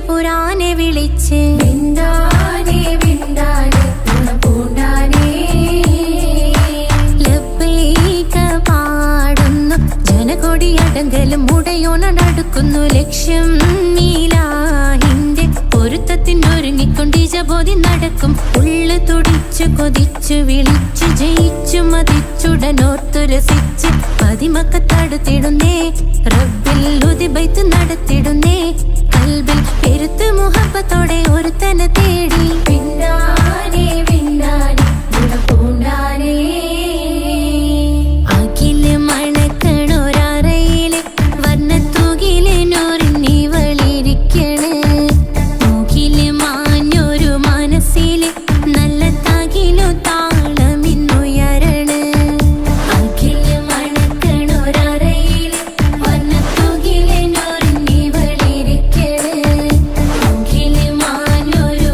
പുരാനെ വിളിച്ച് വിണ്ടാനെ വിണ്ടാനെ പൂണ്ടാനെ ലബ്ബൈക പാടുന്നു ജനകൊടിയടങ്കലും മുടയോണടുക്കുന്നു ലക്ഷ്യം നീലാഹിന്റെ പൊരുത്തത്തിനൊരുങ്ങിക്കൊണ്ട് ജബോധി നടക്കും ഉള്ളു തുടിച്ചു കൊതിച്ചു വിളിച്ചു ജയിച്ചു മതിച്ചുടനോർത്തു രസിച്ച് പതിമക്കത്തടുത്തിടുന്നേ റബ്ബിൽ ഉദിബൈത്ത് നടത്തിടുന്നേ കൽബിൽ പെരുത്ത് മുഹബത്തോടെ ഒരുത്തനെ തേടി വിണ്ടാനെ വിണ്ടാനെ പൂണ്ടാനെ അഖില് മണക്കണൊരറയില് വർണ്ണത്തൂകില് നൂറിനി വളിരിക്കണ് മൂക്കില് മാഞ്ഞൊരു മനസ്സില് നല്ല തകിലു താളമിന്നുയരണ് അഖില് മണക്കണൊരറയില് വർണ്ണത്തൂകില് നൂറിനി വളിരിക്കണ് മൂക്കില് മാഞ്ഞൊരു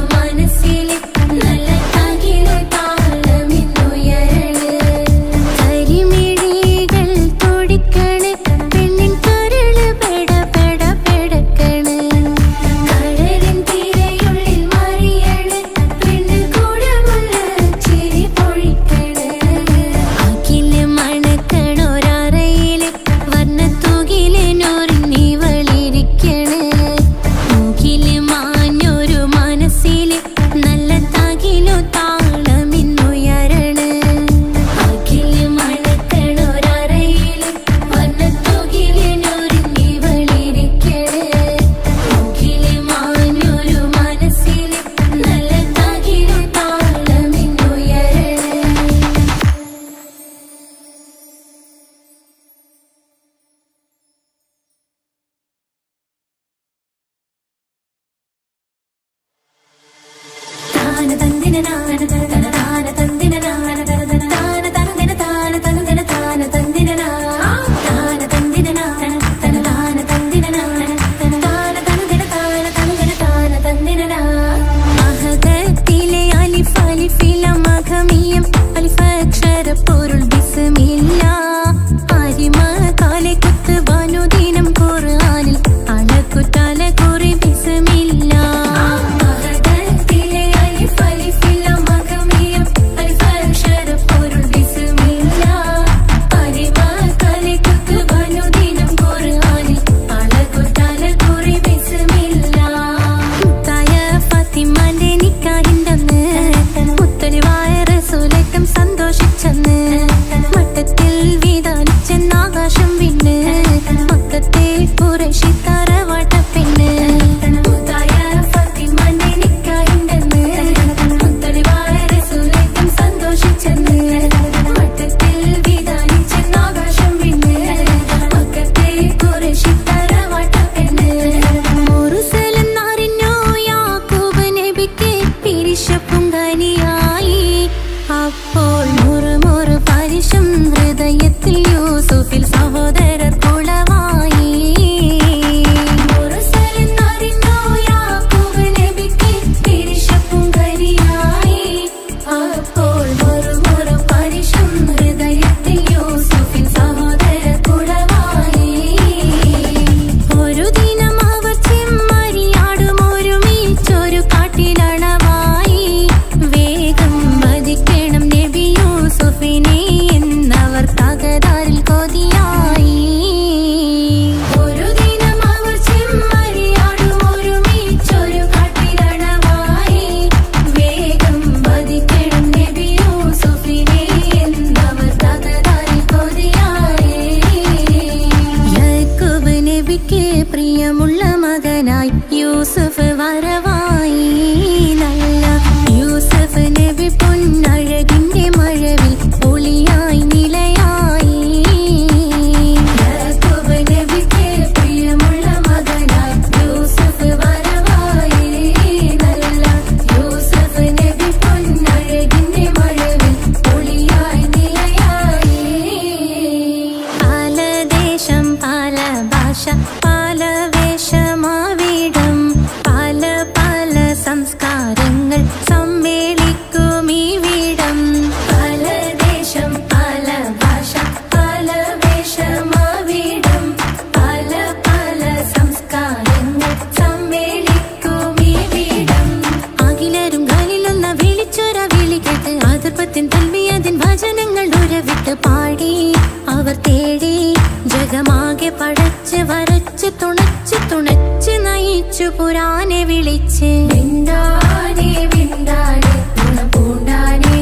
പുരാനെ വിളിച്ച് വിണ്ടാനേ വിണ്ടാനേ ഗുണപൂണ്ടാനേ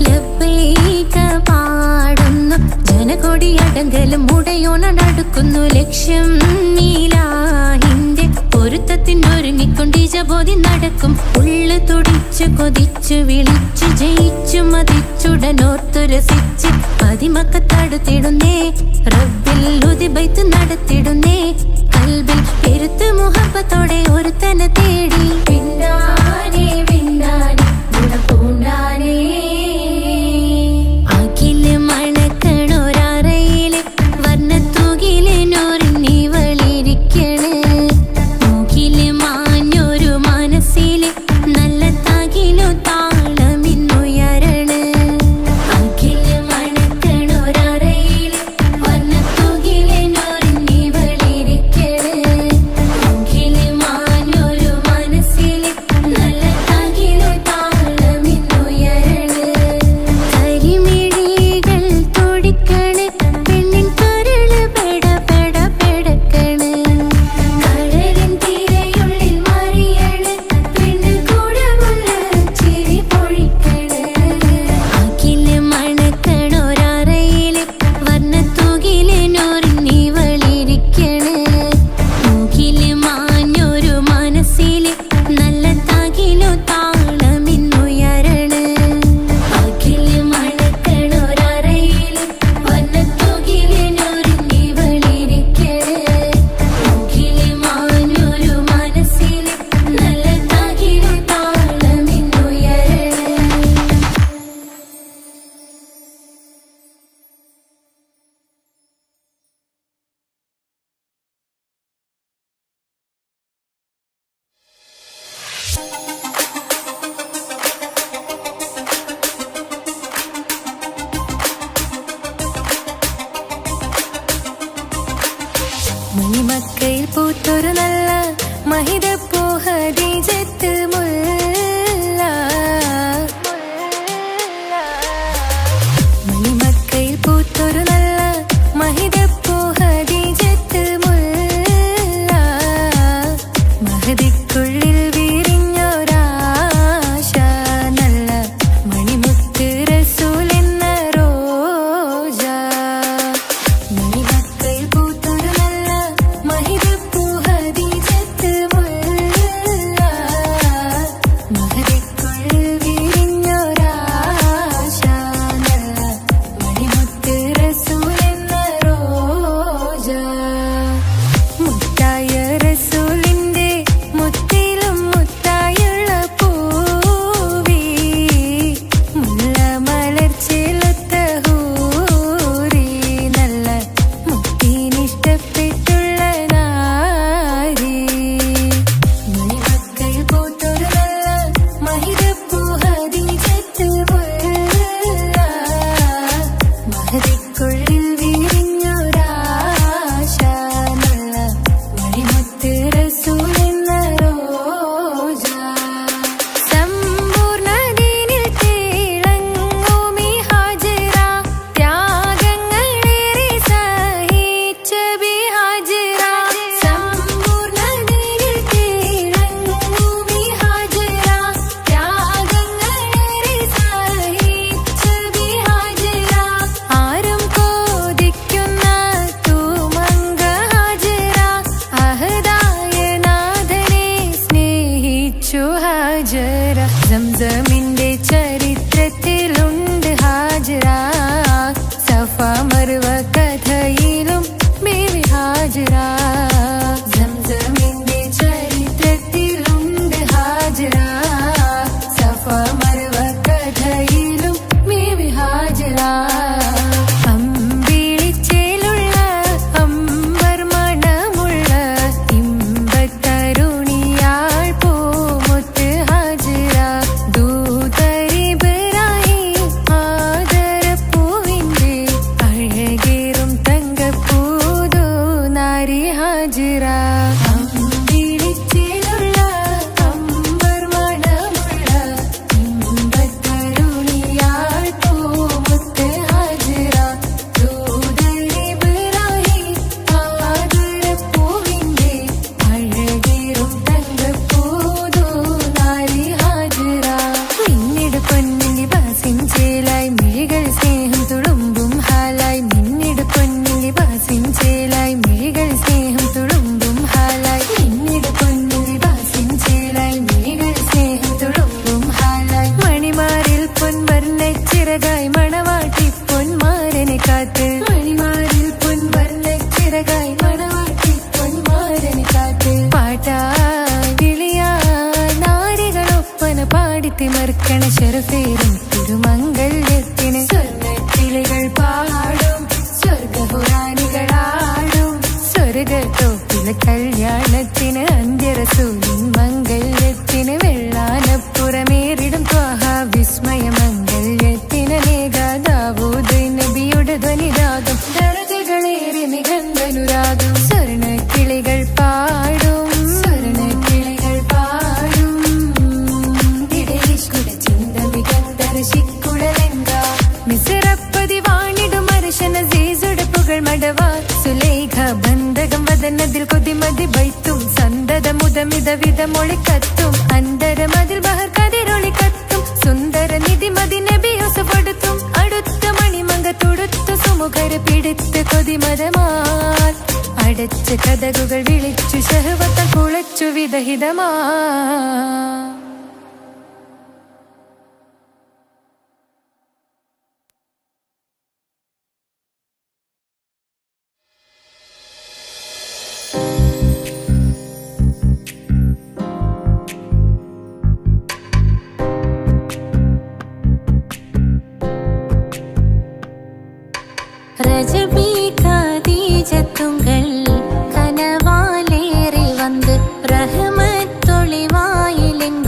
ലബ്ബൈക പാടുന്നു ജനകൊടിയടങ്കലും മുടയോണടുക്കുന്നു ലക്ഷ്യം നീലാഹിന്റെ പൊരുത്തത്തിനൊരുങ്ങിക്കൊണ്ടിജബോധി നടക്കും ഉള്ളു തുടിച്ചു കൊതിച്ചു വിളിച്ചു ജയിച്ചു മതിച്ചുടനോർത്തു രസിച്ച് പതിമക്കത്തടുത്തിടുന്നേ റബ്ബിൽ ഉദിബൈത്ത് നടത്തിടുന്നേ കൽബിൽ പെരുത്ത് മുഹബത്തോടെ ഒരുത്തനെ തേടി പിന്നാനെ പിന്നാനെ ഗുണപൂണ്ടാനേ അഖില് മണക്കണൊരറയില് വർണ്ണത്തൂകില് നൂറിനി വളിരിക്കണ് മൂക്കില് മാഞ്ഞൊരു മനസ്സില് നല്ല തകിലു താളമിന്നുയരണ് അഖില് മണക്കണൊരറയില് വർണ്ണത്തൂകില് നൂറിനി വളിരിക്കണ് മൂക്കില് മാഞ്ഞൊരു മനസ്സില് സംസമിന്റെ ചരിത്രത്തിലുണ്ട് ഹാജറ, സഫ മർവ കഥയിലും ബീവി ഹാജറ. സംസമിന്റെ ചരിത്രത്തിലുണ്ട് ഹാജറ, സഫ മർവ കഥയിലും ബീവി ഹാജറ. അമ്പിളിച്ചേലുള്ള അമ്പർ മണമുള്ള ഇമ്പത്തരുണിയാൾ പൂമുത്ത് ഹാജറ. ദൂതരിബിറാഹിം ആദരപ്പൂവിന്റെ അഴകേറും തങ്കപ്പൂതോ നാരി ഹാജറ. അമ്പിളിച്ചേലുള്ള അമ്പർ മണമുള്ള ഇമ്പത്തരുണിയാൾ പൂമുത്ത് ഹാജറ. ദൂതരിബിറാഹിം ആദരപ്പൂവിന്റെ അഴകേറും തങ്കപ്പൂതോ നാരി ഹാജറ. മിന്നിട് പൊന്നിൻ ലിബാസിൻ ചേലായി മിഴികൾ സ്നേഹം തുളുമ്പും ഹാലായി. മിന്നിട് പൊന്നിൻ ലിബാസിൻ ചേലായി മിഴികൾ സ്നേഹം തുളുമ്പും ഹാലായി. മിന്നിട് പൊന്നിൻ ലിബാസിൻ ചേലായി മിഴികൾ സ്നേഹം തുളുമ്പും ഹാലായി. മണിമാരിൽ പൊൻവർണ്ണച്ചിറകായി മണവാട്ടി പൊന്മാരനെ കാത്ത്. മണിമാരിൽ പൊൻവർണ്ണച്ചിറകായി മണവാട്ടി പൊന്മാരനെ കാത്ത്. പാട്ടായി വിളിയായി നാരികളൊപ്പന പാടിത്തിമർക്കണ ശരഫേരും തിരുമംഗല്യത്തിന്. സ്വർണ്ണക്കിളികൾ പാടും സ്വർഗപുരാണികളാടും സ്വർഗത്തോപ്പിലെ കല്യാണത്തിന്. അന്ത്യരസൂലിൻ മംഗല്യത്തിന് വെള്ളാനപ്പുറമേറിടും ത്വാഹ വിസ്മയ മംഗല്യത്തിന്. മേഘാദാവൂദ് നബിയുടെ ധ്വനിരാഗം ദരജകളേറെ നിഗന്ധനുരാഗം. സ്വർണ്ണക്കിളികൾ പാടും സ്വർണ്ണക്കിളികൾ പാടും ഇടയിഷ്കുട ചിന്ത വിഗന്ധര ശിക്കുടലെങ്ക. മിസിറപ്പതി വാണിടും അർശന സീസുടെ പുകൾ മടവാ. സുലേഖ ബന്ധകം വദനതിൽ കൊതിമതി ബൈത്തും സന്തത മുതമിത വിധമൊളി കത്തും. അന്തരമതിൽ ബഹർ കതിരൊളി കത്തും. സുന്ദര നിധിമതി നബി യൂസഫെടുത്തും. അടുത്ത മണിമങ്ക തുടുത്തു സുമുഖര് പിടിത്ത് കൊതിമതമാൽ. അടച്ച കഥകുകൾ വിളിച്ചു ശഹവത കുളച്ചു വിദഹിതമാ. ரஜபி கதீஜத்துங்கள் கனவாலேறி வந்து ரஹமத்தொளிவாயிலின்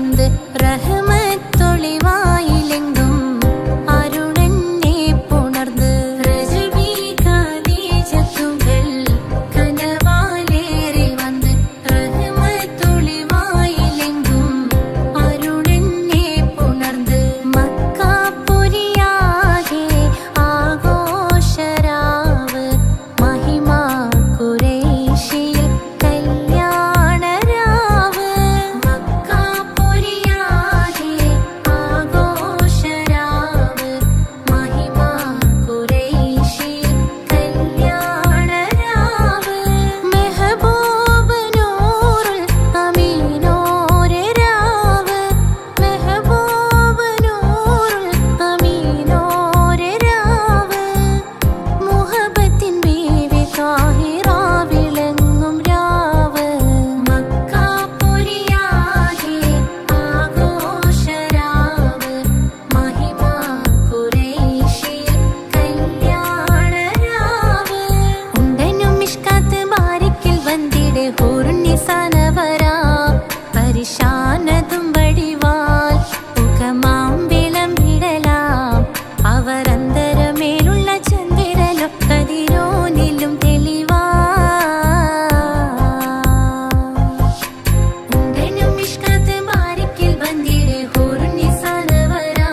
വന്ന് റഹ്മത്തൊളിവായിലെങ്കും അരുണനെ പുണർന്ന് റജബി ഖദീജത്തുകൾ കനവാലേറി വന്ന് റഹ്മത്തൊളിവായിലെങ്കും അരുണനെ പുണർന്ന് മക്കാപുരിയാകെ ആഘോഷരാവ് മഹിമ ഖുറൈശിയിൽ കല്യാണരാവ് മക്കാപുരിയാകെ ആഘോഷരാവ് മഹിമ ഖുറൈശിയിൽ കല്യാണരാവ് മെഹബൂബ് നൂറുൽ അമീനോരെ രാവ് മെഹബൂബ് നൂറുൽ അമീനോരെ രാവ് മുഹബത്തിൻ ബീവി താഹിറ വിളങ്ങും രാവ് മക്കാപുരിയാകെ ആഘോഷരാവ് മഹിമ ഖുറൈശിയിൽ കല്യാണരാവ് ഉണ്ടനും മിഷ്കാത്ത് ബാരിക്കിൽ വന്നിടെ ഹൂറുന്നിസാനവരാ പരിശാനതും വടിവാൽ മുഖമാം വിളമ്പിടലാം അവരന്തരമേലുള്ള ചന്ദ്രനോ കതിരോനിലും തെളിവാ ഉണ്ടനും മിഷ്കാത്ത് ബാരിക്കിൽ വന്നിടെ ഹൂറുന്നിസാനവരാ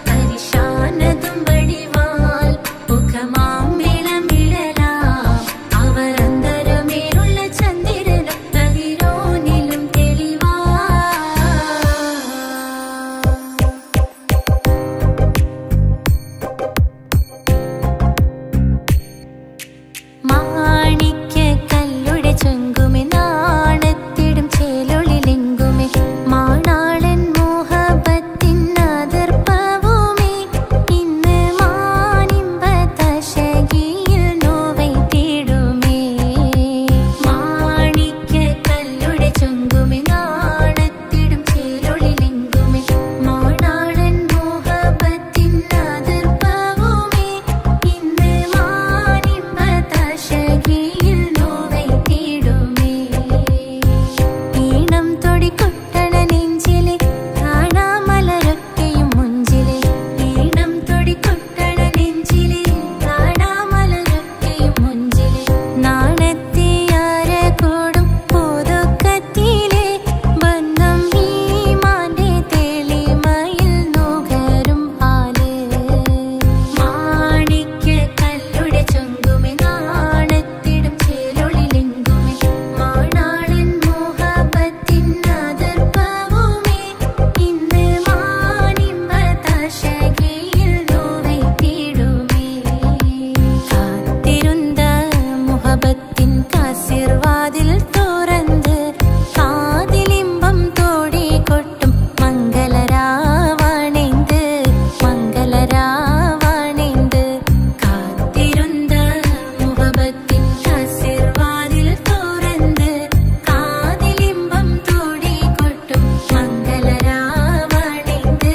പരിശാനതും വടിവാൽ മുഖമാം വിളമ്പിടലാം അവരന്തരമേലുള്ള ചന്ദ്രനോ കതിരോനിലും തെളിവാ മാണിക്യ കല്ലുടെ ചുങ്കുമെ നാണത്തിടും ചേലൊളിലെങ്കുമെ മാണാളൻ മോഹബത്തിൻ അതിർപ്പവുമേ ഇന്ന് മാനിമ്പതശകിയിൽ നോവൈത്തിടുമേ മാണിക്യ കല്ലുടെ ചുങ്കുമെ നാണത്തിടും ചേലൊളിലെങ്കുമെ മാണാളൻ മോഹബത്തിൻ അതിർപ്പവുമേ ഇന്ന് മാനിമ്പതശകിയിൽ നോവൈത്തിടുമേ ഈണം തൊടികൊട്ടണ നെഞ്ചിലെ കാണാമലരൊക്കെയും മുഞ്ചിലെ ഈണം തൊടികൊട്ടണ നെഞ്ചിലെ കാണാമലരൊക്കെയും മുഞ്ചിലെ നാണത്തിയാര കൂടും പുതുക്കത്തിലെ ബന്ധം ഈമാന്റെ തെളിമയിൽ നുകരും ആല് മാണിക്യ കല്ലുടെ ചുങ്കുമെ നാണത്തിടും ചേലൊളിലെങ്കുമെ മാണാളൻ മോഹബത്തിൻ അതിർപ്പവുമേ ഇന്ന് മാനിമ്പതശകിയിൽ നോവൈത്തിടുമേ കാത്തിരുന്ന മുഹബത്തിൻ കാസിർവാതിൽ തുറന്ന് കാതിലിമ്പം തോടികൊട്ടും മംഗളരാവണിന്ത് മംഗളരാവണിന്ത് കാത്തിരുന്ന മുഹബത്തിൻ കാസിർവാതിൽ തുറന്ന് കാതിലിമ്പം തോടികൊട്ടും മംഗളരാവണിന്ത്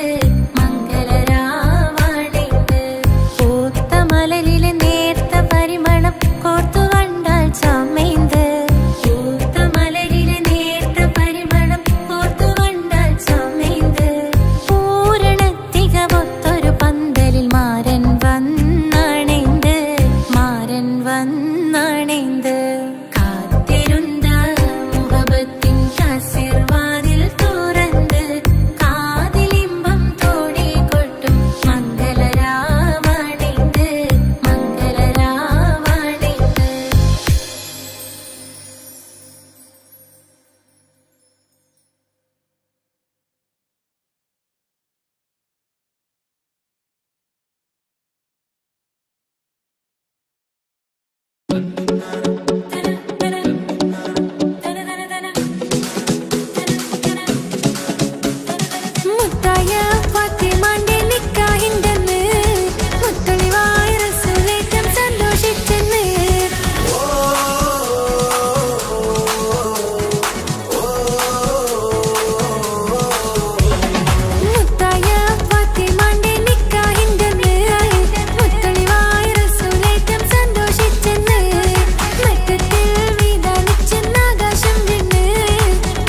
മംഗളരാവണിന്ത് പൂത്ത മലരിലെ നേർത്ത പരിമളം കോർത്തു കണ്ടാൽ ചമൈന്ത് പൂത്ത മലരിലെ നേർത്ത പരിമളം കോർത്തു കണ്ടാൽ ചമൈന്ത് പൂരണത്തികവൊത്തൊരു പന്തലിൽ മാരൻ വന്നണൈന്ത് മാരൻ വന്നണൈന്ത് കാത്തിരുന്ന മുഹബത്തിൻ കാസിർവാതിൽ തുറന്ന് കാതിലിമ്പം തോടികൊട്ടും മംഗളരാവണിന്ത് മംഗളരാവണിന്ത് മുത്തായ ഫാത്തിമാന്റെ നിക്കാഹിന്റെന്ന് മുത്തൊളിവായ റസൂലേറ്റം സന്തോഷിച്ചെന്ന് മുത്തായ ഫാത്തിമാന്റെ നിക്കാഹിന്റെന്ന് മുത്തൊളിവായ റസൂലേറ്റം സന്തോഷിച്ചെന്ന് മറ്റത്തിൽ വിധാനിച്ചെന്നാകാശം വിണ്ണ്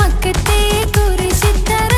മക്കത്തെ കുറിശിത്തറ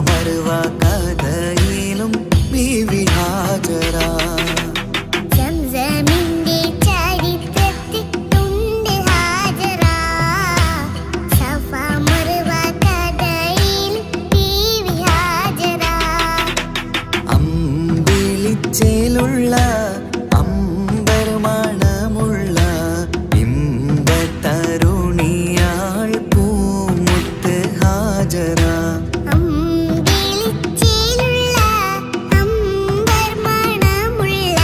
മറുവ കഥയിലും ബീവി ഹാജറ. സംസമിന്റെ ചരിത്രത്തിലുണ്ട് ഹാജറ. സഫ മറുവ കഥയിൽ ബീവി ഹാജറ. അമ്പിളിച്ചേലുള്ള അമ്പർ മണമുള്ള ഇമ്പത്തരുണിയാൾ പൂമുത്ത് ഹാജറ. അമ്പിളിച്ചേലുള്ള അമ്പർ മണമുള്ള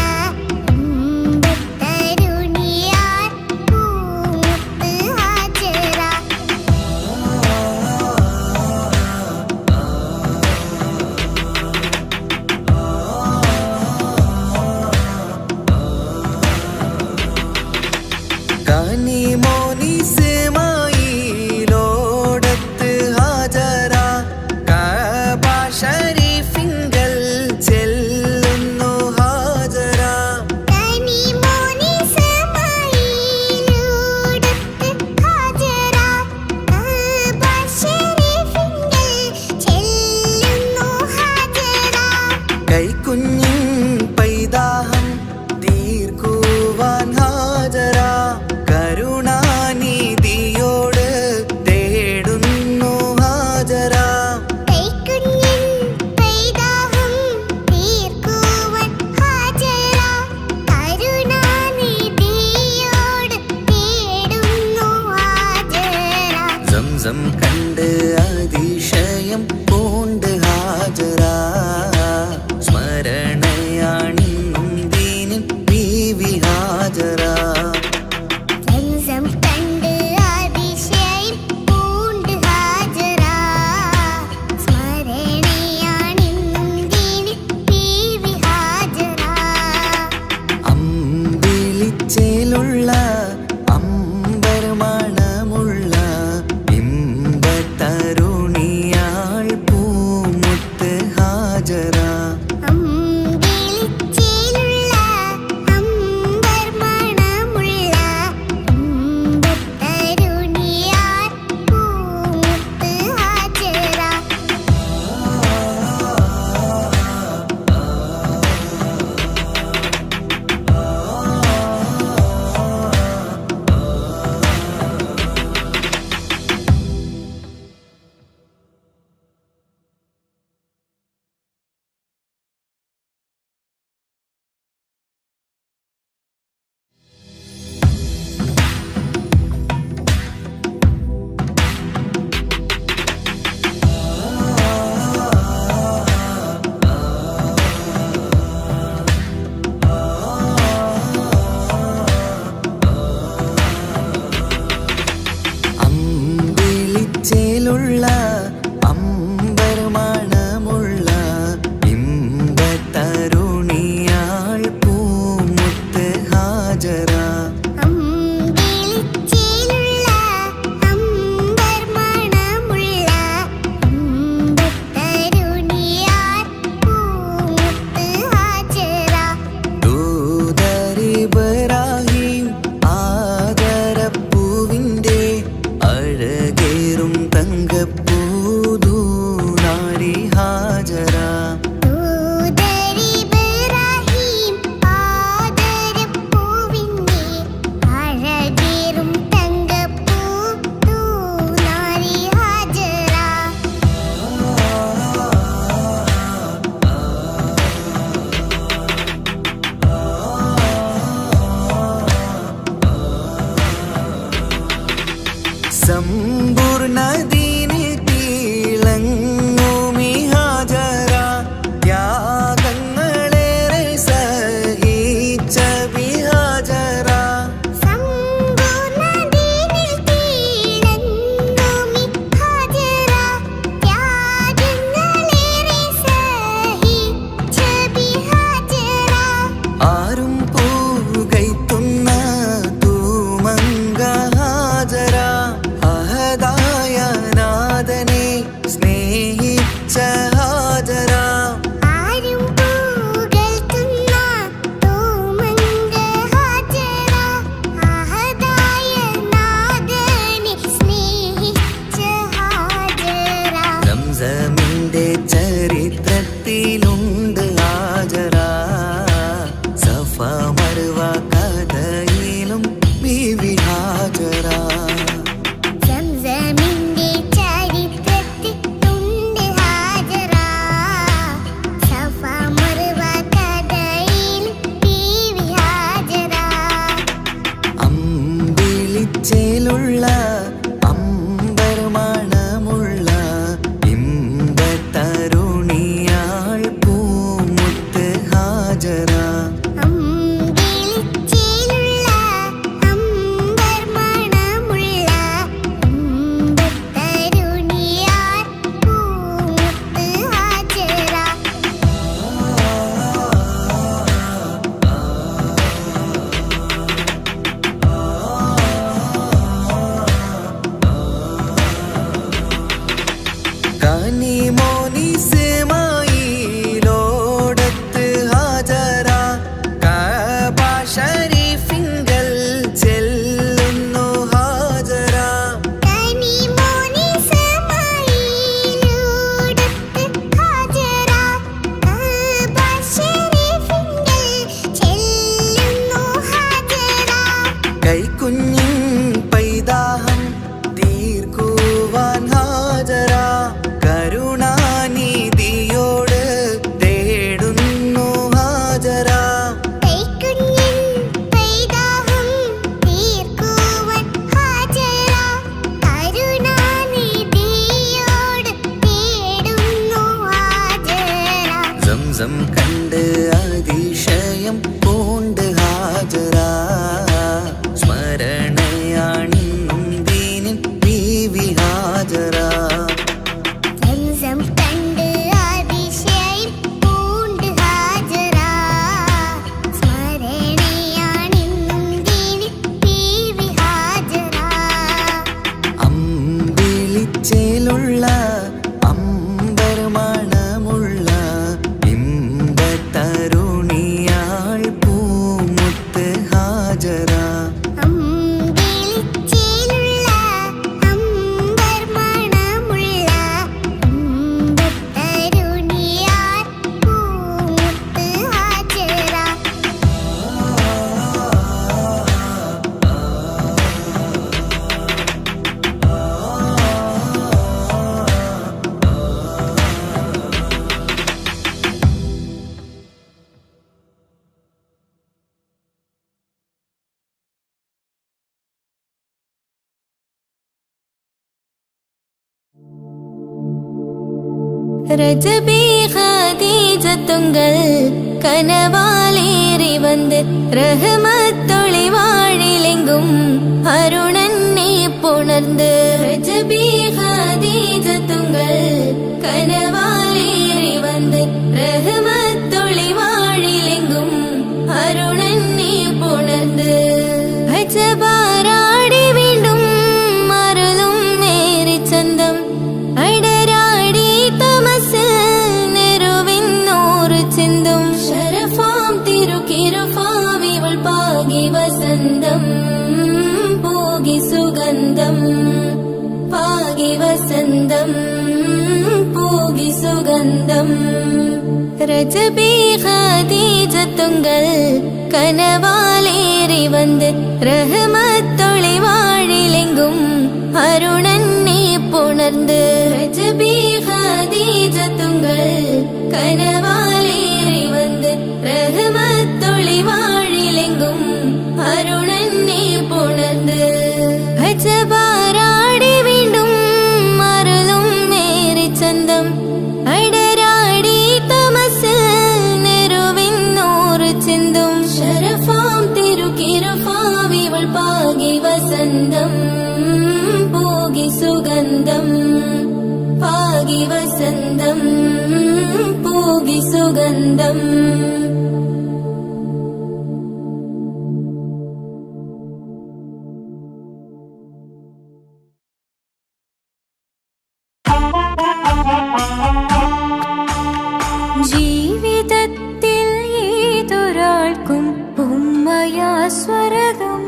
സംസം കണ്ട് അതിശയം പൂണ്ട് ഹാജറ സ്മരണയാണിന്നും ദീനിൻ ബീവി ഹാജറ സംസം കണ്ട് അതിശയം പൂണ്ട് ഹാജറ സ്മരണയാണിന്നും ദീനിൻ ബീവി ഹാജറ അമ്പിളിച്ചേലുള്ള അമ്പർമണമുള്ള ഇമ്പത്തരുണിയാൾ പൂമുത്ത് ഹാജറ അമ്പിളിച്ചേലുള്ള അമ്പർമണമുള്ള ഇമ്പത്തരുണിയാൾ പൂമുത്ത് ഹാജറ ரஜபி ஹதீஜத்துங்கள் கனவாலேறி வந்து ரஹமத்தொளி வாழிலெங்கும் அருணன்னே புணர்ந்து ரஜபி ஹதீஜத்துங்கள் கனவாலேறி வந்து ரஹமத்தொளி வாழிலெங்கும் அருணன்னே புணர்ந்து அஜபாராடி വീണ്ടും മറലും നേരി ചന്തം അടരാടി തമസിൽ നെരുവിന്നോറ് ചിന്തും ശരഫാം തിരുക്കിരുഫാവിവൾ പാകി വസന്തം പോകി സുഗന്ധം പാകി വസന്തം പോകി സുഗന്ധം രജബി ഖദീജത്തുങ്കൾ കനവാലേറി വന്ന് റഹ്മത്തൊളി വാഴിലെങ്കും അരുണന്നെ പുണർന്ന് രജബി ഖദീജത്തുങ്കൾ കനവാലേറി വന്ന് റഹ്മത്തൊളി വാഴിലെങ്കും അരുണന്നെ പുണർന്ന് അജബാരാടി വീണ്ടും മറലും നേരി ചന്തം അടരാടി തമസിൽ നെരുവിന്നോറ് ചിന്തും ശരഫാം തിരുക്കിരുഫാവിവൾ പാകി വസന്തം പോകി സുഗന്ധം പാകി വസന്തം പോകി സുഗന്ധം ജീവിതത്തിൽ ഏതൊരാൾക്കും ഉമ്മയാ സ്വർഗം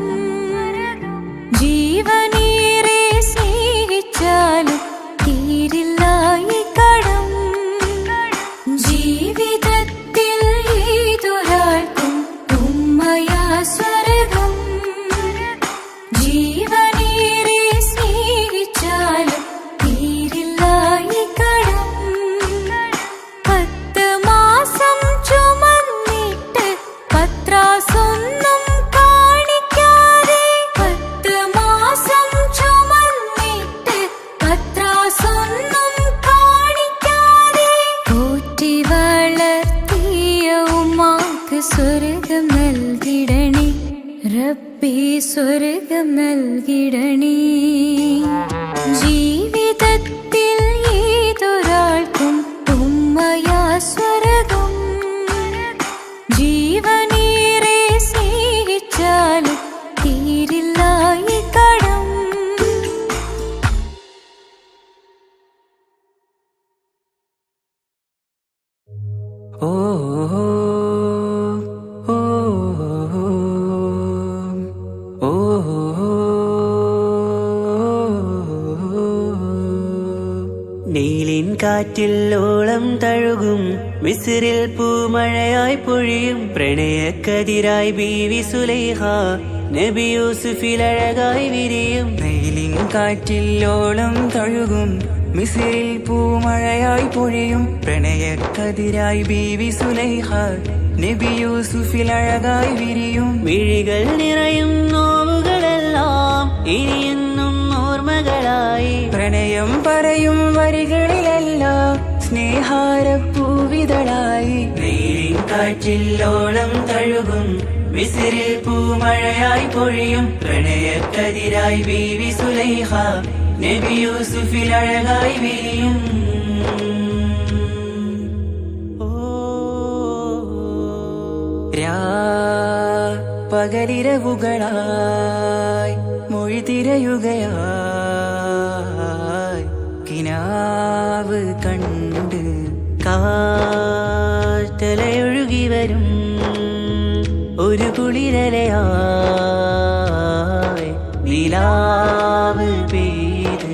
ജീവനേറെ സ്നേഹിച്ചാലും തീരില്ല ഈ കടം ജീവിതത്തിൽ ഏതൊരാൾക്കും ഉമ്മയാ സ്വർഗം ജീവനേറെ സ്നേഹിച്ചാലും തീരില്ല ഈ കടം 10 മാസം ചുമന്നിട്ട് പത്രാസൊന്നും കാണിക്കാതെ 10 മാസം ചുമന്നിട്ട് പത്രാസൊന്നും കാണിക്കാതെ പോറ്റി വളർത്തിയ ഉമ്മാക്ക് സ്വർഗം നൽകിടണേ റബ്ബേ സ്വർഗം നൽകിടണേ ജീവിതത്തിൽ ഏതൊരാൾക്കും ഉമ്മയാ സ്വർഗം ജീവനേറെ സ്നേഹിച്ചാലും തീരില്ല ഈ കടം ഓ ഓ ഓ നീലിൻ കാറ്റിൽ ഓളം തഴുകും മിസ്രിൽ പൂമഴയായി പൊഴിയും പ്രണയക്കതിരായി ബീവി സുലൈഹ നബി യൂസുഫിലഴകായി വിരിയും നീലിൻ കാറ്റിൽ ഓളം തഴുകും മിസ്രിൽ പൂമഴയായി പൊഴിയും പ്രണയക്കതിരായി ബീവി സുലൈഹ നബി യൂസുഫിലഴകായി വിരിയും മിഴികൾ നിറയും നോവുകളെല്ലാം ഇനിയെന്നും ഓർമ്മകളായി പ്രണയം പറയും വരികളിലെല്ലാം സ്നേഹാരപ്പൂവിതളായി കാറ്റില്ലോളം തഴുകും മിസ്രിൽ പൂമഴയായി പൊഴിയും പ്രണയക്കതിരായി ബീവി സുലൈഹ നബി യൂസുഫിൽ അഴകായി വിരിയും പകലിരവുകളായി മൊഴി തിരയുകയായി കിനാവ് കണ്ട് കാറ്റലയൊഴുകി വരും ഒരു കുളിരലയായി നിലാവ് പെയ്ത്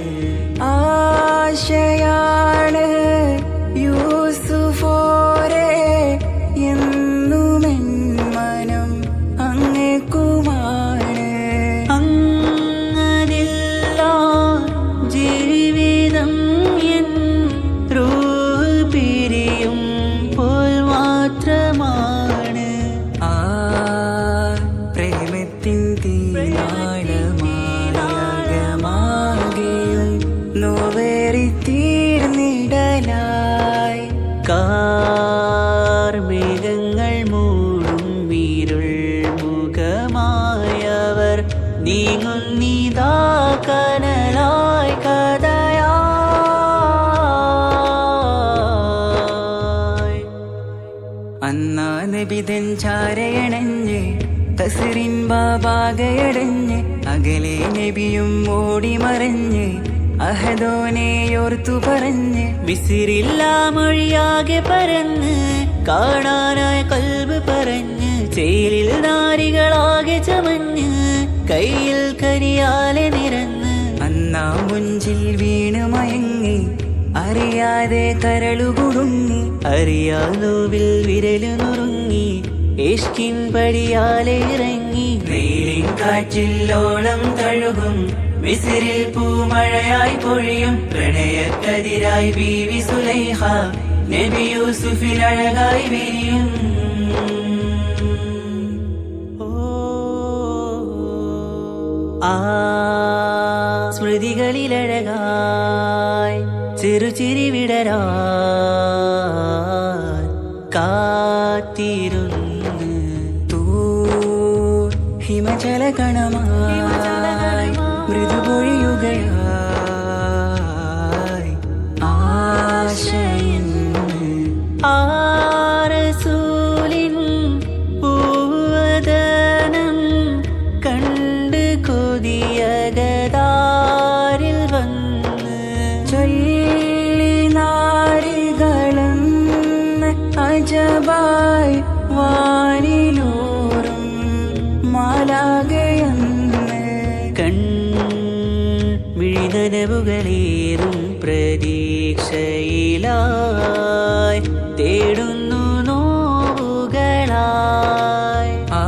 ആശയാണ് യൂസുഫോരെ എന്നുമെൻ മനം അങ്ങേക്കുമാണ് അങ്ങനില്ല ജീവിതം എൻ റൂഹ് പിരിയും പോൽ മാത്രമാണ് ആ പ്രേമത്തിൻ തീരാളമാകെയും നോവേറി തീർന്നിടലായി കാർമേഘങ്ങൾ മൂടും വീരുൾ മുഖമായവർ നീങ്ങുന്നിതാ കനലായി കഥയായി അന്നാ നബിതൻ ചാരയണഞ്ഞ് കസറിൻ ബാബാകയടഞ്ഞ് അകലെ നബിയും ഓടി മറഞ്ഞ് അഹദോനെയോർത്തു പറഞ്ഞ് മിസിറില്ലാ മൊഴിയാകെ പരന്ന് കാണാനായ കൽബ് പറഞ്ഞ് ചേലിൽ നാരികളാകെ ചമഞ്ഞ് കയ്യിൽ കരിയാലെ നിരന്ന് അന്നാ മുഞ്ചിൽ വീണ് മയങ്ങി അറിയാതെ കരളുകുടുങ്ങി അറിയാനോവിൽ വിരലു നുറുങ്ങി ഇഷ്കിൻ പടിയാലെ ഇറങ്ങി വെയിലിൻ കാറ്റില്ലോളം തഴുകും മിസ്രിൽ പൂമഴയായി പൊഴിയും പ്രണയക്കതിരായി ബീവി സുലൈഹ നബി യൂസുഫിൽ അഴകായി വിരിയും ആ സ്മൃതികളിലഴകായി ചെറുചിരി വിടരാൻ കാത്തിരുന്ന് ഹിമജല കണമായി മൃദുപൊഴിയുകയായി ആശയിൻ ആരസൂലിൻ പൂവദനം കണ്ട് കൊതിയകതാരിൽ വന്ന് ചൊല്ലി നാരികളും അജബായി വാനിലൂറും മാലാകയെന്ന് കൺമിഴിനനവുകളേറും പ്രതീക്ഷയിലായി തേടുന്നു നോവുകളായി ആ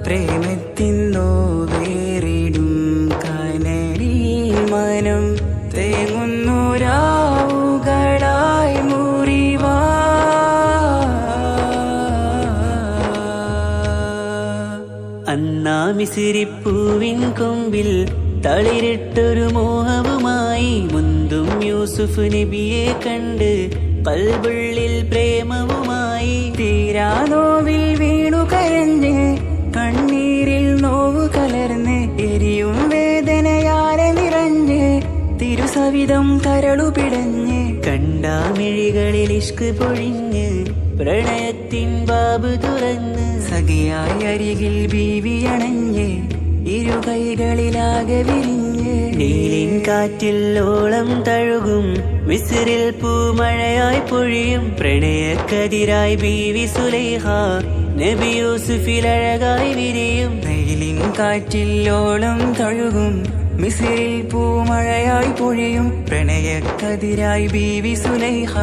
പ്രേമത്തിൻ നോവേറിടും കനലിൽ മനം തേങ്ങുന്നു രാവുകളായി മുറിവാ അന്നാ മിസിരിപ്പൂവിൻ കൊമ്പിൽ തളിരിട്ടൊരു മോഹവുമായി മുന്തും യൂസുഫ് നബിയെ കണ്ട് കൽബുള്ളിൽ പ്രേമവുമായി തീരാനോവിൽ വീണു കരഞ്ഞ് കണ്ണീരിൽ നോവ് കലർന്ന് എരിയും വേദനയാലെ നിറഞ്ഞ് തിരുസവിധം കരളു പിടഞ്ഞ് കണ്ടാമിഴികളിൽ ഇഷ്ക് പൊഴിഞ്ഞ് പ്രണയത്തിൻ ബാബ് തുറന്ന് സഖിയായി അരികിൽ ബീവി അണഞ്ഞ് ഇരു കൈകളിലാകെ വിരിഞ്ഞ് നീലിൻ കാറ്റില്ലോളം തഴുകും മിസ്രിൽ പൂമഴയായി പൊഴിയും പ്രണയക്കതിരായി ബീവി സുലൈഹ നബി യൂസുഫിൽ അഴകായി വിരിയും നീലിൻ കാറ്റില്ലോളം തഴുകും മിസ്രിൽ പൂമഴയായി പൊഴിയും പ്രണയക്കതിരായി ബീവി സുലൈഹ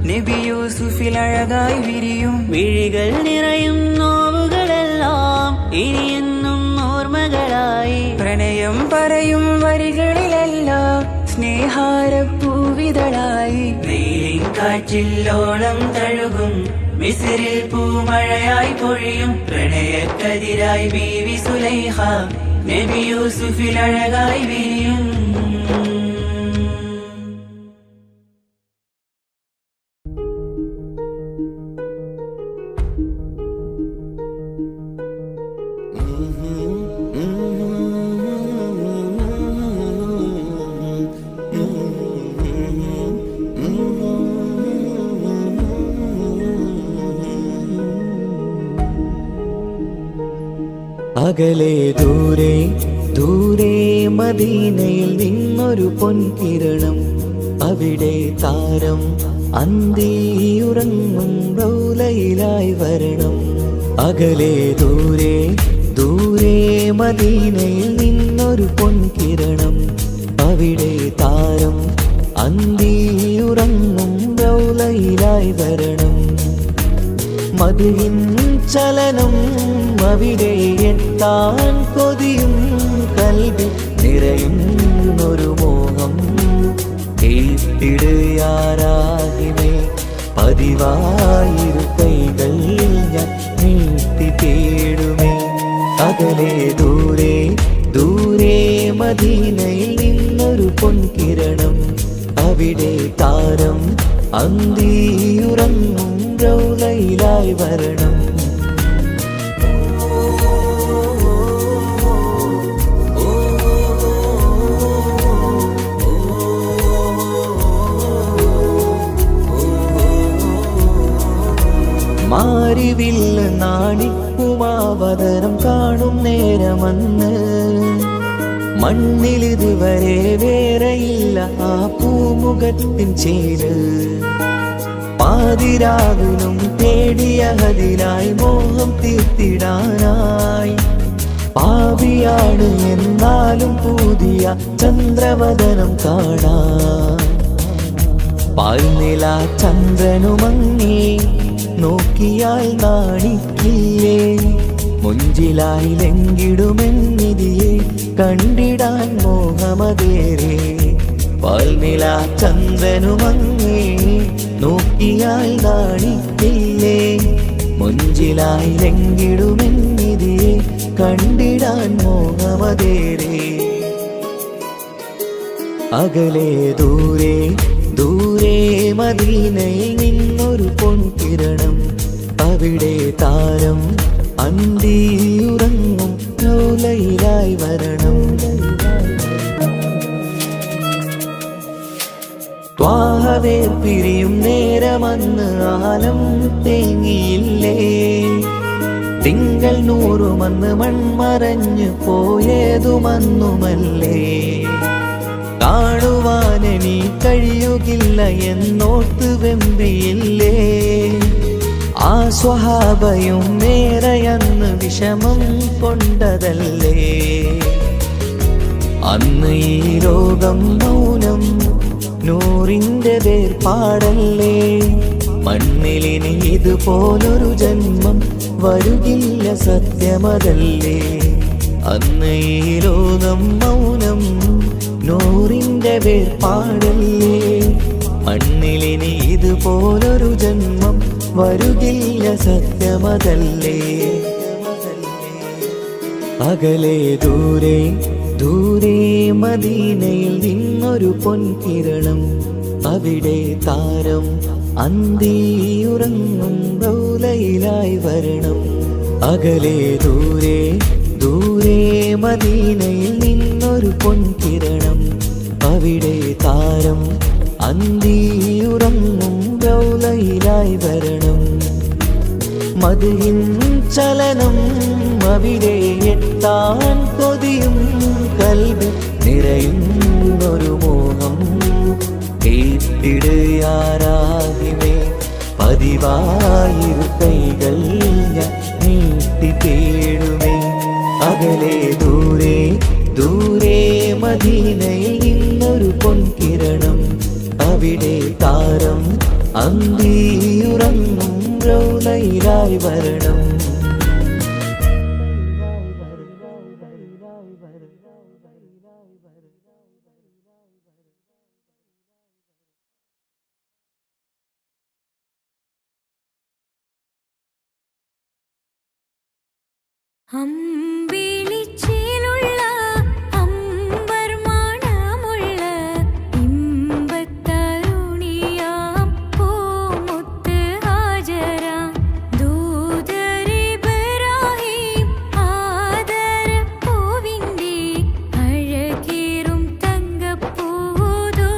നബി യൂസുഫിൽ അഴകായി വിരിയും വിഴികൾ നിറയും നോവുകളെല്ലാം ഇനിയെന്നും ഓർമ്മകളായി പ്രണയം പറയും വരികളിലെല്ലാം സ്നേഹാരപ്പൂവിതളായി നീലിൻ കാറ്റില്ലോളം തഴുകും മിസ്രിൽ പൂമഴയായി പൊഴിയും പ്രണയക്കതിരായി ബീവി സുലൈഹ നബി യൂസുഫിൽ അഴകായി വിരിയും അകലെ ദൂരെ ദൂരെ മദീനയിൽ നിന്നൊരു പൊൻകിരണം, അവിടെ താരം അന്തിയുറങ്ങും റൗലയിലായി വരണം. അകലെ ദൂരെ ദൂരെ മദീനയിൽ നിന്നൊരു പൊൻകിരണം, അവിടെ താരം അന്തിയുറങ്ങും റൗലയിലായി വരണം. മധുവിൻ ചലനം അവിടെ എത്താൻ കൊതിയും, കൽബിൽ നിറയുന്നൊരു മോഹം. കേട്ടിടുയാരാകിമേ പതിവായിരു കൈകൾ ഞാൻ നീട്ടി തേടുമേ. അകലെ ദൂരെ ദൂരെ മദീനയിൽ നിന്നൊരു പൊൻകിരണം, അവിടെ താരം അന്തിയുറങ്ങും റൗലയിലായി വരണം. മാരിവില്ല നാണിക്കുമാവതരം കാണും നേരമന്ന്, മണ്ണിലിതുവരെ വേറെയില്ല ആ പൂമുഖത്തിൻ ചേര്. പാതിരാവിലും തേടിയ ഹദിലായി മോഹം തീർത്തിടാനായി, പാപിയാണ് എന്നാലും പുതിയ ചന്ദ്രവദനം കാണാൻ. പാൽനില ചന്ദ്രനുമങ്ങി നോക്കിയാൽ നാണിക്കില്ലേ, മുഞ്ചിലായി ലംഘിടുമെന്നിതിയെ കണ്ടിടാൻ മോഹമതേറെ. പാൽനില ചന്ദ്രനുമങ്ങി നോക്കിയാൽ നാണിക്കില്ലേ, മുഞ്ചിലായി ലംഘിടുമെന്നിതിയെ കണ്ടിടാൻ മോഹമതേറെ. അകലെ ദൂരെ ദൂരെ മദീനയിൽ നിന്നൊരു പൊൻകിരണം, അവിടെ താരം അന്തിയുറങ്ങും റൗലയിലായി വരണം. ത്വാഹവേ പിരിയും നേരമന്ന് ആലം തേങ്ങിയില്ലേ, തിങ്കൾ നൂറുമന്ന് മൺമറഞ്ഞു പോയതുമന്നുമല്ലേ. കാണുവാനെനി കഴിയുകില്ല എന്നോർത്ത് വെമ്പിയില്ലേ, ആ സ്വഹാബയും മേറയന്ന് വിഷമം കൊണ്ടതല്ലേ. അന്ന് ഈ ലോകം മൗനം, നൂറിന്റെ വേർപാടല്ലേ. മണ്ണിലിനി ഇതുപോലൊരു ജന്മം വരുകില്ല സത്യമതല്ലേ. അന്ന് ഈ ലോകം മൗനം, നൂറിന്റെ വേർപാടല്ലേ. മണ്ണിലിനി ഇതുപോലൊരു ജന്മം വരുകില്ല സത്യമതല്ലേ. അകലെ ദൂരെ ദൂരെ മദീനയിൽ നിന്നൊരു പൊൻകിരണം, അവിടെ താരം അന്തിയുറങ്ങും റൗലയിലായി വരണം. അകലെ ദൂരെ ദൂരെ മദീനയിൽ നിന്നൊരു പൊൻകിരണം, അവിടെ താരം അന്തിയുറങ്ങും റൗലയിലായി വരണം. മധുവിൻ ചലനം അവിടെ എത്താൻ കൊതിയും, കൽബിൽ നിറയുന്നൊരു മോഹം. കേട്ടിടുയാരാകിമേ പതിവായിരു കൈകൾ ഞാൻ നീട്ടി തേടുമേ. അകലെ ദൂരെ ദൂരെ മദീനയിൽ നിന്നൊരു പൊൻകിരണം, അവിടെ താരം അന്തിയുറങ്ങും റൗലയിലായി വരണം. അമ്പിളിച്ചേലുള്ള അമ്പർ മണമുള്ള ഇമ്പത്തരുണിയാം പൂമുത്ത് ഹാജര, ദൂതരിബ്രാഹിം ആദരപ്പൂവിന്റെ അഴകേറും തങ്കപ്പൂതോ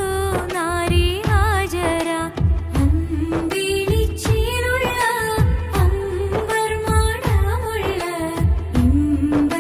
നാരി ഹാജര. അമ്പിളിച്ചേലുള്ള അമ്പർ മണമുള്ള ഇമ്പ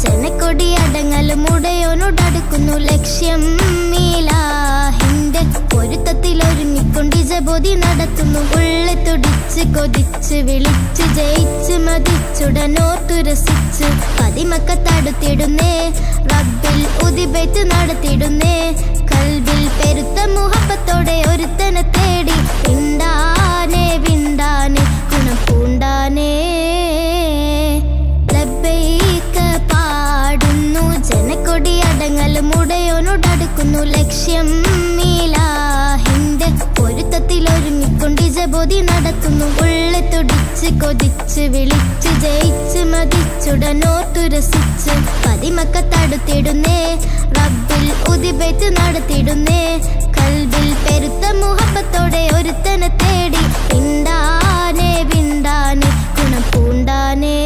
ജനക്കൊടി അടങ്ങലും ഉടയോനോടടുക്കുന്നു ലക്ഷ്യം മീലാഹിന്റെ പൊരുത്തത്തിൽ ഒരുങ്ങിക്കൊണ്ട് ജബോധി നടത്തുന്നു. ഉള്ളെ തുടിച്ച് കൊതിച്ച് വിളിച്ച് ജയിച്ച് മതിച്ചുടനോർത്തു രസിച്ച് പതിമക്കത്തടുത്തിടുന്നേ റബ്ബിൽ ഉദിബേറ്റ് നടത്തിടുന്നേ. കൽബിൽ പെരുത്ത മുഹബത്തോടെ ഒരുത്തനെ തേടി വിണ്ടാനേ വിണ്ടാനേ ഗുണം പൂണ്ടാനേ. ലബ്ബൈക പാടുന്നു ജനക്കൊടി അടങ്ങലും ഉടയോനോടടുക്കുന്നു ലക്ഷ്യം മീലാഹിന്റെ പൊരുത്തത്തിൽ ഒരുങ്ങിക്കൊണ്ട് ജബോധി നടത്തുന്നു. ഉള്ളെ തുടിച്ച് കൊതിച്ച് വിളിച്ച് ജയിച്ച് മതിച്ചുടനോർത്തു രസിച്ച് പതിമക്കത്തടുത്തിടുന്നേ റബ്ബിൽ ഉദിബേറ്റ് നടത്തിടുന്നേ. കൽബിൽ പെരുത്ത മുഹബത്തോടെ ഒരുത്തനെ തേടി വിണ്ടാനേ വിണ്ടാനേ ഗുണം പൂണ്ടാനേ.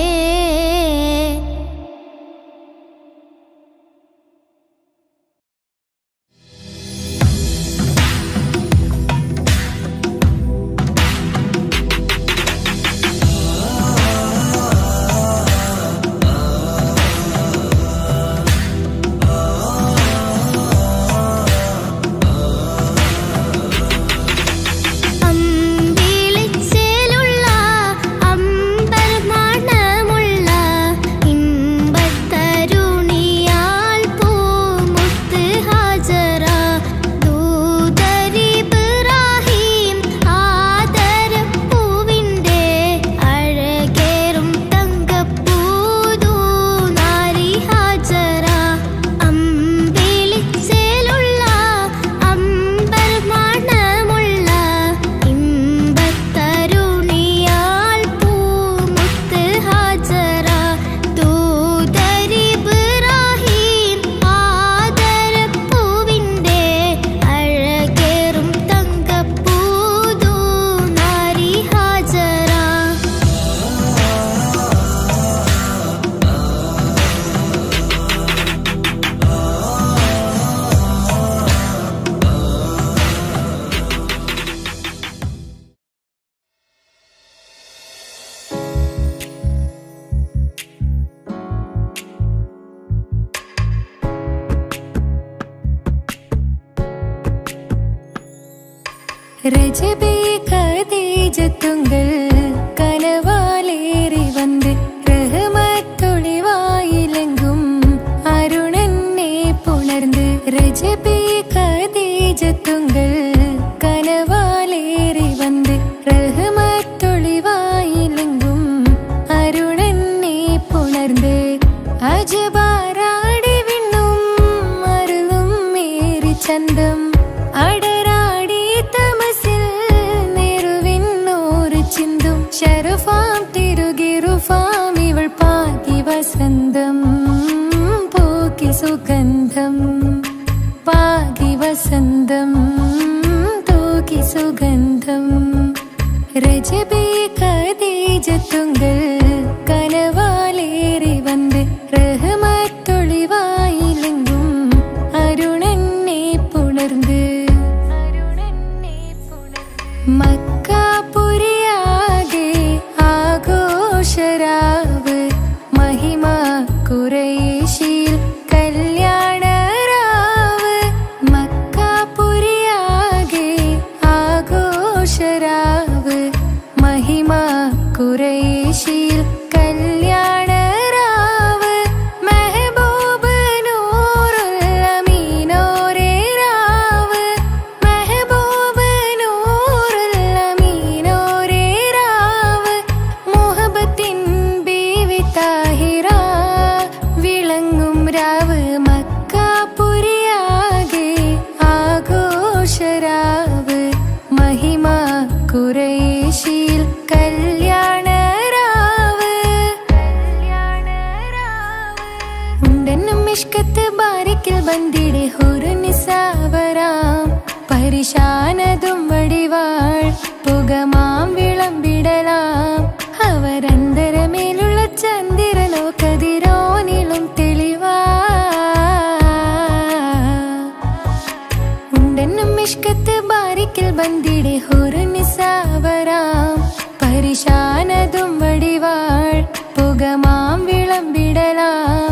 ரஜபே கதீஜத்துங்கள் கனவாலேறி வந்து ரஹமத்தொளிவாயிலெங்கும் அருணன்னே புணர்ந்து. ரஜபே கதீஜத்துங்கள் கனவாலேறி வந்து ரஹமத்தொளிவாயிலெங்கும் அருணன்னே புணர்ந்து. அஜபாராடி விண்ணும் அருளும் மேரி சந்தம் അടരാടി തമസിൽ നെരുവിന്നോറ് ചിന്തും ശരഫാം തിരുകിറുഫാം ഇവൾ പാകി വസന്തം പോക്കി സുഗന്ധം പാകി വസന്തം തൂക്കി സുഗന്ധം. രജബേ ഖദീജത്തുങ്കൾ കനവാലേറി വന്ന് റഹ്മത്തൊളിവായിലെങ്കും അരുണന്നെ പുണർന്ന്. മക്കാപുരിയാകെ ആഘോഷരാവ് മഹിമ ഖുറൈശിൽ കല്യാണരാവ്. മക്കാപുരിയാകെ ആഘോഷരാവ് മഹിമ ഖുറൈശിൽ കല്യാണരാവ്. മെഹബൂബ് നൂറുൽ അമീനോരേ രാവ്. മെഹബൂബ് നൂറുൽ അമീനോരേ രാവ്. മുഹബത്തിൻ ബീവി താഹിറ വിളങ്ങും രാവ്. മക്കാപുരിയാകെ ആഘോഷരാവ് മഹിമ ഖുറൈശിൽ കല്യാണരാവ്. ഉണ്ടെന്നും മിഷ്കത്ത് ബാരിക്കിൽ ബന്ദിടെ ഹുറുനിസാവരാം. പരിശാനതും വടിവാൾ പുകമാം വിളമ്പിടലാം. അവരന്തരമേലുള്ള ചന്ദ്രനോ കതിരോനിലും തെളിവാ. ഉണ്ടെന്നും മിഷ്കത്ത് ബാരിക്കിൽ ബന്ദിടെ ഹുറുനിസാവരാം. പരിശാനതും വടിവാൾ പുകമാം വിളമ്പിടലാം.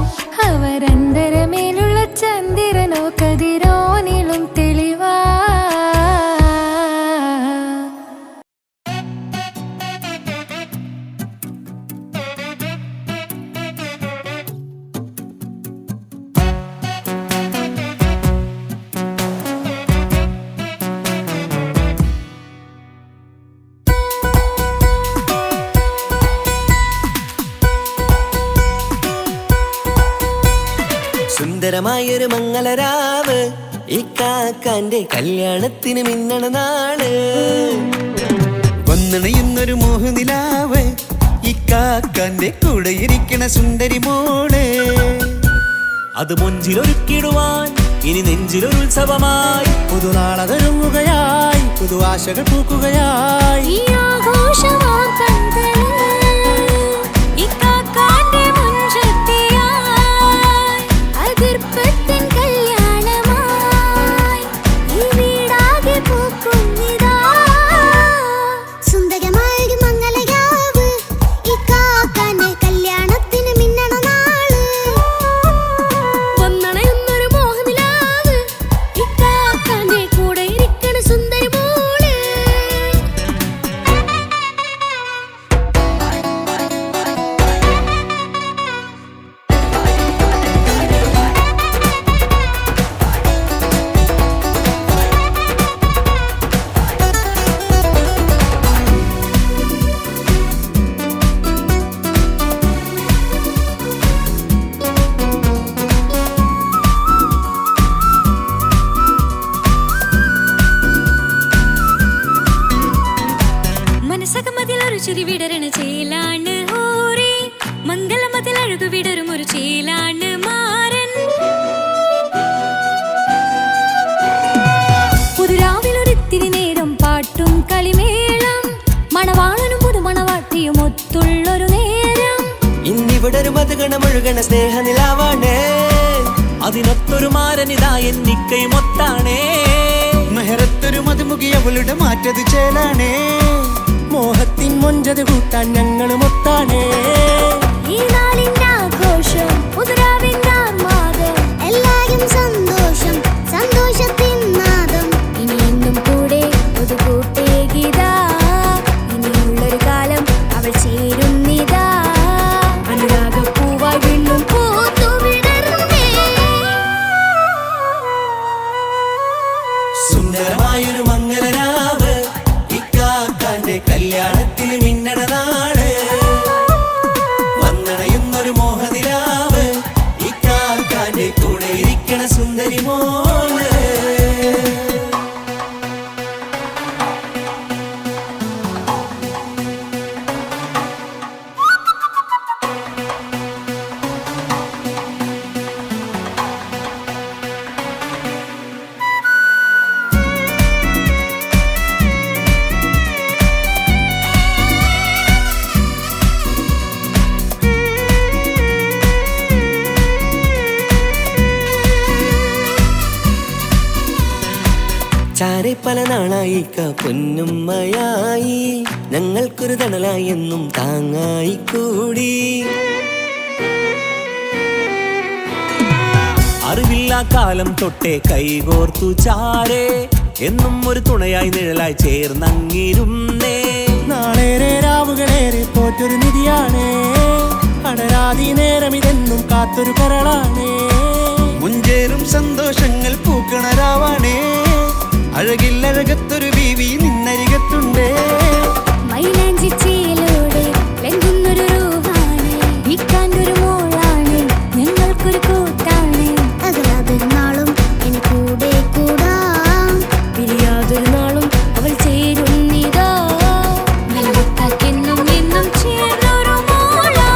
സുന്ദരമായൊരു മംഗളരാവ് ഇക്കാക്കാന്റെ കല്യാണത്തിന് മിന്നണ നാള്. വന്നണയുന്നൊരു മോഹനിലാവ് ഇക്കാക്കാന്റെ കൂടെ ഇരിക്കണ സുന്ദരി മോള്. അത് മുഞ്ചിലൊരുക്കിടുവാൻ ഇനി നെഞ്ചിലൊരു ഉത്സവമായി പുതുനാളതൊരുങ്ങുകയായി പുതുവാശകൾ പൂക്കുകയായി. ഈ ആഘോഷമാം കൺകളിൽ ഇക്കാക്കാന്റെ മുൻചെത്തിയായി അതിർപ്പത്തിൻ കല്യാണമായി ഈ വീടാകെ പൂക്കുന്നിതാ. സുന്ദരമായൊരു മംഗളരാവ് ഇക്കാക്കാന്റെ കല്യാണത്തിന് മിന്നണ നാള്. വന്നണയുന്നൊരു മോഹനിലാവ് ഇക്കാക്കാന്റെ കൂടെ ഇരിക്കണ സുന്ദരി മോള്. മനസ്സകമതിലൊരു ചിരി വിടരണ ചേലാണ് ഹോറി മംഗളമതിൽ അഴകു വിടരും ഒരു ചേലാണ് മാരൻ. പുതുരാവിലൊരിത്തിരി നേരം പാട്ടും കളിമേളം മണവാളനും പുതുമണവാട്ടിയും ഒത്തുള്ളൊരു നേരം. ഇന്നിവിടെ ഒരു മധുഗണമൊഴുകണ സ്നേഹനിലാവാണേ അതിനൊത്തൊരു മാരനിതാ എന്നിക്കയും ഒത്താണേ. മെഹറത്തൊരു മധുമുഖി അവളുടെ മാറ്റത് ചേലാണേ മോഹത്തിൻ മൊഞ്ചത് കൂട്ടാൻ ഞങ്ങളും ഒത്താണേ. ഈ നാളിന്റെ ആഘോഷം പുതുരാവിന്റെ ആർമാദം എല്ലാരും സന്തോഷം സന്തോഷത്തിൻ നാദം. ഇനി എന്നും കൂടെ പുതുകൂട്ടേ ഗീതാ ഇനിയുള്ളൊരു കാലം അവൾ ചേരുന്നിതാ. അനുരാഗപ്പൂവായി വീണ്ടും പൂത്തുവിടർന്നേ. സുന്ദരമായൊരു മംഗളരാവ് ഇക്കാക്കാന്റെ കല്യാണത്തിന് മിന്നണ നാള്. വന്നണയുന്നൊരു മോഹനിലാവ് ഇക്കാക്കാന്റെ കൂടെ ഇരിക്കണ സുന്ദരി മോള്. ചാരെ പല നാളായി പൊന്നുമ്മയായി ഞങ്ങൾക്കൊരു തണലായി എന്നും താങ്ങായി കൂടി. അറിവില്ലാ കാലം തൊട്ടേ കൈകോർത്തു ചാരെ എന്നും ഒരു തുണയായി നിഴലായി ചേർന്നങ്ങിരുന്നേ. നാളേറെ രാവുകളേറെ പോറ്റൊരു നിധിയാണേ അടരാതി നേരം ഇതെന്നും കാത്തൊരു കരളാണേ. മുഞ്ചേറും സന്തോഷങ്ങൾ പൂക്കണരാവാണേ അഴകില്ലഴകത്തൊരു ബീവി നിന്നരികത്തുണ്ടേ. മൈലാഞ്ചി ചേലോടെ ലംഘുന്നൊരു രൂഹാണ് ഇക്കാന്റൊരു മോളാണ് ഞങ്ങൾക്കൊരു കൂട്ടാണ്. അകലാതൊരു നാളും ഇനി കൂടെ കൂടാം പിരിയാതൊരു നാളും അവൾ ചേരുന്നിതാ. മെല്ലക്കാക്കെന്നും എന്നും ചേർന്നൊരു മോളാ.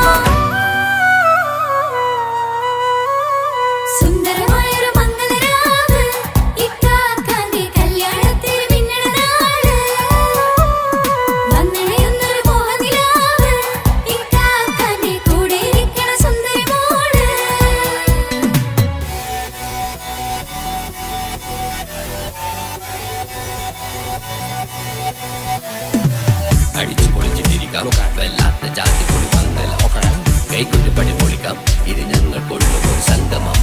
സുന്ദരമായൊരു മംഗളരാവ് ഇക്കാക്കാന്റെ കല്യാണത്തിന് മിന്നണ നാള്. വന്നണയുന്നൊരു മോഹനിലാവ് ഇക്കാക്കാന്റെ കൂടെ ഇരിക്കണ സുന്ദരി മോള്. അടിച്ചു പൊളിച്ചിട്ടിരിക്കാം വല്ലാത്ത ജാതി പൊളി മംഗലം കൈകൊണ്ട് പണി പൊളിക്കാം ഇത് ഞങ്ങൾക്കുള്ള ഒരു സംഗമം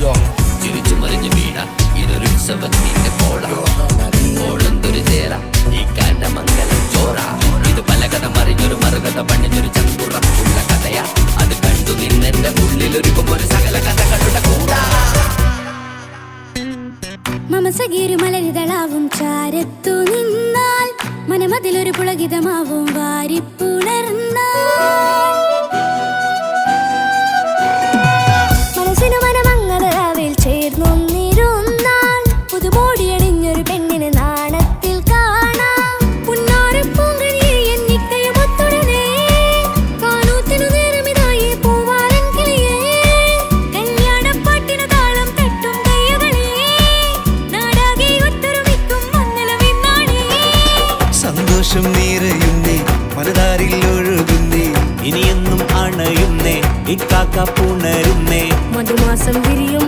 ചിരിച്ചു മറിഞ്ഞ് വീടാം ഇതൊരു ഉത്സവത്തിന്റെ കോളന്തൊരു ചേര ഈ കാണ്ട മംഗലം ചോറ ഇത് പല കഥ മറിഞ്ഞൊരു മറുകഥ പണിഞ്ഞൊരു ചങ്കുറപ്പുള്ള കഥയാ അത് കണ്ടു നിന്നെന്റെ ഉള്ളിലൊരുക്കും ഒരു സകല കഥകളുടെ കൂടാ. മമസഗീരു മലരിതളാവും ചാരത്തു നിന്നാൽ മനമതിലൊരു പുളകിതമാവും വാരിപ്പുണർന്നാൽ മനസ്സിനു മനമംഗളരാവിൽ മാസം വിരിയും